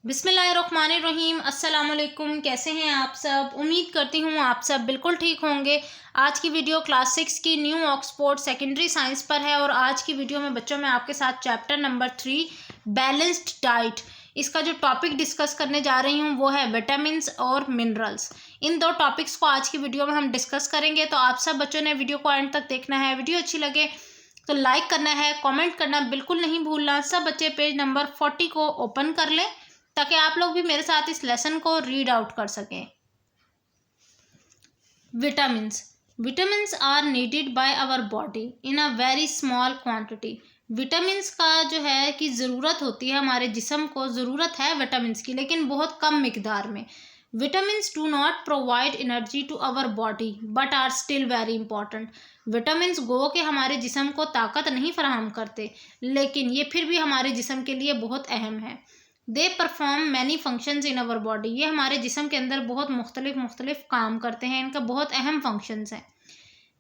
बिस्मिल्लाहिर्रहमानिर्रहीम। अस्सलाम वालेकुम। कैसे हैं आप सब? उम्मीद करती हूँ आप सब बिल्कुल ठीक होंगे। आज की वीडियो क्लास 6 की न्यू ऑक्सफोर्ड सेकेंडरी साइंस पर है और आज की वीडियो में बच्चों मैं आपके साथ चैप्टर नंबर 3 बैलेंस्ड डाइट, इसका जो टॉपिक डिस्कस करने जा रही हूँ वो है विटामिन्स और मिनरल्स। इन दो टॉपिक्स को आज की वीडियो में हम डिस्कस करेंगे, तो आप सब बच्चों ने वीडियो को एंड तक देखना है। वीडियो अच्छी लगे तो लाइक करना है, कमेंट करना बिल्कुल नहीं भूलना। सब बच्चे पेज नंबर 40 को ओपन कर लें ताकि आप लोग भी मेरे साथ इस लेसन को रीड आउट कर सकें। Vitamins vitamins are needed by our body in a very small quantity. Vitamins का जो है कि ज़रूरत होती है, हमारे जिस्म को ज़रूरत है विटामिन्स की, लेकिन बहुत कम मिकदार में। Vitamins do not provide energy to our body but are still very important. Vitamins गो के हमारे जिस्म को ताकत नहीं फराहम करते, लेकिन ये फिर भी हमारे जिस्म के लिए बहुत अहम है। They perform many functions in our body. ये हमारे जिस्म के अंदर बहुत मुख्तलिफ काम करते हैं, इनका बहुत अहम फंक्शंस हैं।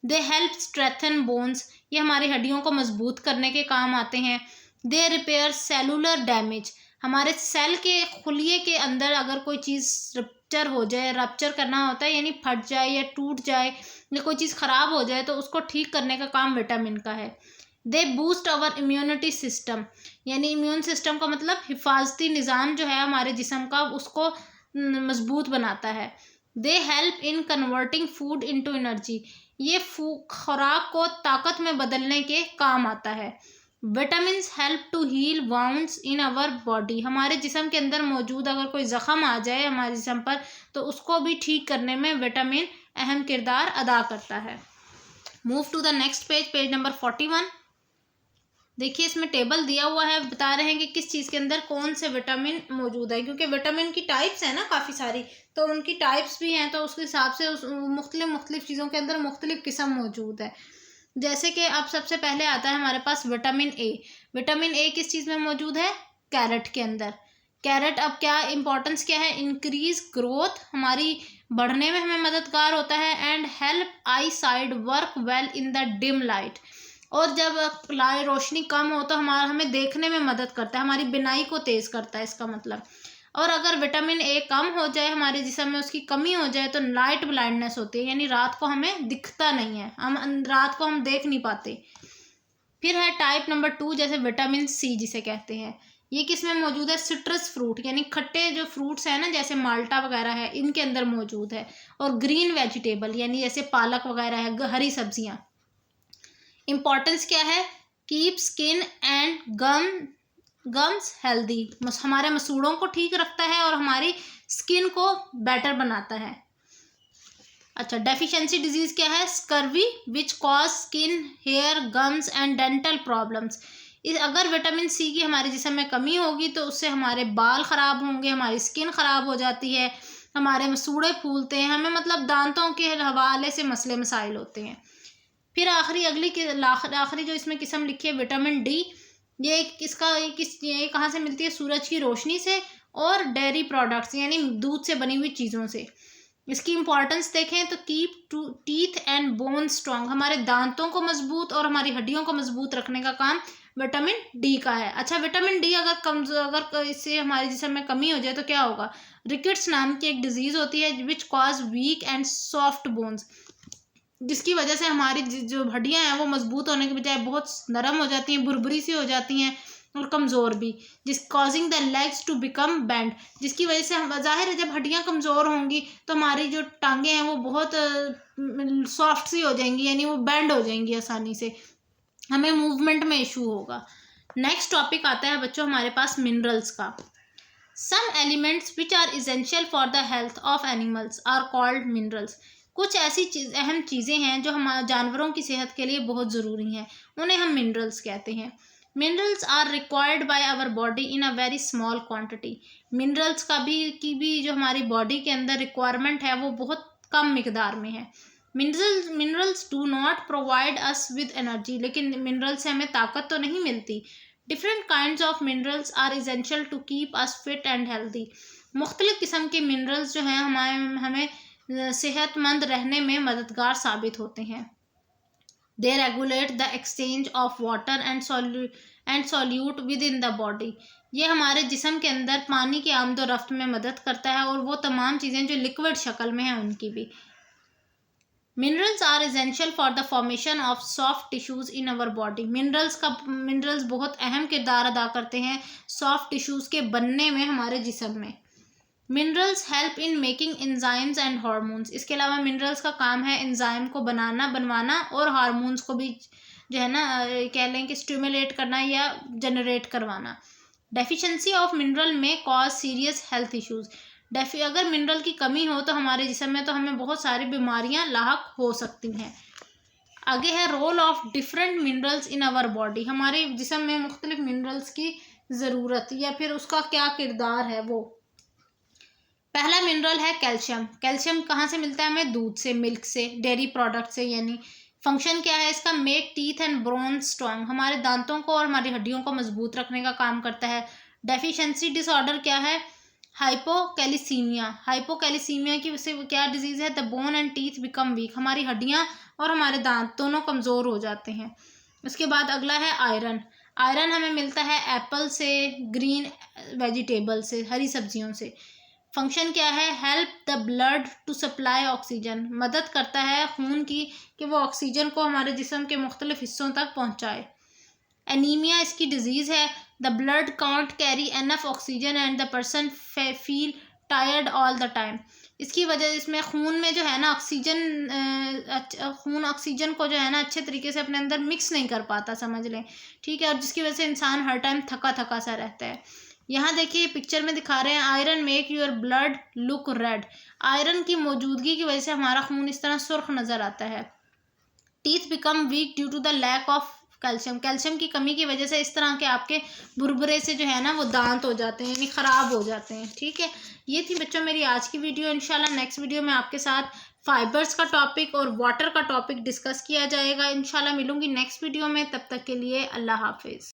They help strengthen bones. ये हमारी हड्डियों को मजबूत करने के काम आते हैं। दे रिपेयर सेलुलर डैमेज। हमारे सेल के खुलिये के अंदर अगर कोई चीज़ रप्चर हो जाए, रप्चर करना होता है यानी फट जाए या टूट जाए या कोई चीज़ ख़राब हो जाए, तो उसको ठीक करने का काम विटामिन का है। दे बूस्ट अवर इम्यूनिटी सिस्टम, यानी इम्यून सिस्टम का मतलब हिफाजती निज़ाम जो है हमारे जिस्म का, उसको मजबूत बनाता है। They help in converting food into energy. ये खुराक को ताकत में बदलने के काम आता है। Vitamins help to heal wounds in our body. हमारे जिस्म के अंदर मौजूद अगर कोई ज़ख़म आ जाए हमारे जिस्म पर, तो उसको भी ठीक करने में विटामिन अहम किरदार अदा करता है। Move to the next page, page number 41। देखिए इसमें टेबल दिया हुआ है, बता रहे हैं कि किस चीज़ के अंदर कौन से विटामिन मौजूद है, क्योंकि विटामिन की टाइप्स हैं ना काफ़ी सारी, तो उनकी टाइप्स भी हैं, तो उसके हिसाब से उस मुख्तलिफ चीज़ों के अंदर मुख्तलिफ किस्म मौजूद है। जैसे कि अब सबसे पहले आता है हमारे पास विटामिन ए। विटामिन ए किस चीज़ में मौजूद है? कैरेट के अंदर। कैरेट अब क्या इंपॉर्टेंस क्या है? इंक्रीज ग्रोथ, हमारी बढ़ने में हमें मददगार होता है। And help I side work well in the dim light. और जब रोशनी कम हो तो हमें देखने में मदद करता है, हमारी बिनाई को तेज़ करता है इसका मतलब। और अगर विटामिन ए कम हो जाए हमारे जिस्म में, उसकी कमी हो जाए, तो नाइट ब्लाइंडनेस होती है, यानी रात को हमें दिखता नहीं है, रात को हम देख नहीं पाते। फिर है टाइप नंबर 2, जैसे विटामिन सी जिसे कहते हैं। ये किस में मौजूद है? सिट्रस फ्रूट, यानी खट्टे जो फ्रूट्स हैं ना, जैसे माल्टा वगैरह है, इनके अंदर मौजूद है। और ग्रीन वेजिटेबल, यानी जैसे पालक वगैरह है, हरी सब्जियाँ। इम्पॉर्टेंस क्या है? Keep skin and gums healthy. हमारे मसूड़ों को ठीक रखता है और हमारी स्किन को बेटर बनाता है। अच्छा, डेफिशिएंसी डिजीज क्या है? Scurvy which cause skin, hair, gums and dental problems. अगर विटामिन सी की हमारे जिस्म में कमी होगी तो उससे हमारे बाल ख़राब होंगे, हमारी स्किन ख़राब हो जाती है, हमारे मसूड़े फूलते हैं, हमें मतलब दांतों के हवाले से मसले मसाइल होते हैं। फिर आखिरी जो इसमें किस्म लिखी है विटामिन डी। ये कहाँ से मिलती है? सूरज की रोशनी से और डेयरी प्रोडक्ट्स, यानी दूध से बनी हुई चीज़ों से। इसकी इंपॉर्टेंस देखें तो keep teeth and bone strong, हमारे दांतों को मजबूत और हमारी हड्डियों को मजबूत रखने का काम विटामिन डी का है। अच्छा, विटामिन डी अगर इससे हमारे जिस्म में कमी हो जाए तो क्या होगा? रिकेट्स नाम की एक डिजीज़ होती है which cause weak and soft bones, जिसकी वजह से हमारी जो हड्डियां हैं वो मजबूत होने के बजाय बहुत नरम हो जाती हैं, भुरभुरी सी हो जाती हैं और कमज़ोर भी, causing the legs to become bend, जिसकी वजह से हम जाहिर है जब हड्डियां कमज़ोर होंगी तो हमारी जो टांगें हैं वो बहुत सॉफ्ट सी हो जाएंगी, यानी वो बेंड हो जाएंगी आसानी से, हमें मूवमेंट में इशू होगा। नेक्स्ट टॉपिक आता है बच्चों हमारे पास मिनरल्स का। Some elements which are essential for the health of animals are called minerals. कुछ ऐसी अहम चीज़ें हैं जो हमारे जानवरों की सेहत के लिए बहुत ज़रूरी हैं, उन्हें हम मिनरल्स कहते हैं। Minerals are required by our body in a very small quantity. Minerals की भी जो हमारी बॉडी के अंदर रिक्वायरमेंट है वो बहुत कम मिकदार में है। Minerals do not provide us with energy, लेकिन मिनरल से हमें ताकत तो नहीं मिलती। Different kinds of minerals are essential to keep us fit and healthy. मुख्तलिफ किस्म के मिनरल्स जो हैं हमें सेहतमंद रहने में मददगार साबित होते हैं। They regulate the exchange of water and solute within the body. ये हमारे जिस्म के अंदर पानी की आमदोरफ्त में मदद करता है और वो तमाम चीज़ें जो लिक्विड शक्ल में हैं उनकी भी। Minerals are essential for the formation of soft tissues in our body. Minerals बहुत अहम किरदार अदा करते हैं सॉफ्ट टिश्यूज़ के बनने में हमारे जिस्म में। Minerals help in making enzymes and hormones. इसके अलावा मिनरल्स का काम है एंजाइम को बनवाना और हार्मोन्स को भी जो है ना कह लें कि स्टिमुलेट करना या जनरेट करवाना। डेफिशिएंसी ऑफ मिनरल में कॉज सीरियस हेल्थ इश्यूज। अगर मिनरल की कमी हो तो हमारे जिस्म में तो हमें बहुत सारी बीमारियां लाहक हो सकती हैं। आगे है role of different minerals in our body. हमारे जिस्म में मुख्तलिफ मिनरल्स की ज़रूरत या फिर उसका क्या किरदार है वो। पहला मिनरल है कैल्शियम। कैल्शियम कहाँ से मिलता है हमें? दूध से, मिल्क से, डेयरी प्रोडक्ट से। यानी फंक्शन क्या है इसका? Make teeth and bone strong. हमारे दांतों को और हमारी हड्डियों को मजबूत रखने का काम करता है। डेफिशिएंसी डिसऑर्डर क्या है? हाइपोकैलिसीमिया। हाइपोकैलिसीमिया की वजह से क्या डिजीज़ है? The bone and teeth become week. हमारी हड्डियाँ और हमारे दांत दोनों कमज़ोर हो जाते हैं। उसके बाद अगला है आयरन। आयरन हमें मिलता है एप्पल से, ग्रीन वेजिटेबल से, हरी सब्जियों से। फंक्शन क्या है? Help the blood to supply oxygen. मदद करता है खून की कि वो ऑक्सीजन को हमारे जिस्म के मुख्तलिफ हिस्सों तक पहुँचाए। एनीमिया इसकी डिजीज़ है। The blood can't carry enough oxygen and the person feel tired all the time. इसकी वजह इसमें खून में जो है ना खून ऑक्सीजन को जो है ना अच्छे तरीके से अपने अंदर मिक्स नहीं कर पाता, समझ लें, ठीक है, और जिसकी वजह से इंसान हर टाइम थका थका सा रहता है। यहाँ देखिए पिक्चर में दिखा रहे हैं iron make your blood look red. Iron की मौजूदगी की वजह से हमारा खून इस तरह सुर्ख नज़र आता है। Teeth become weak due to the lack of calcium. Calcium की कमी की वजह से इस तरह के आपके बुरबुरे से जो है ना वो दांत हो जाते हैं, यानी ख़राब हो जाते हैं, ठीक है। ये थी बच्चों मेरी आज की वीडियो। इंशाल्लाह नेक्स्ट वीडियो में आपके साथ फाइबर्स का टॉपिक और वाटर का टॉपिक डिस्कस किया जाएगा। इंशाल्लाह मिलूंगी नेक्स्ट वीडियो में, तब तक के लिए अल्लाह हाफिज़।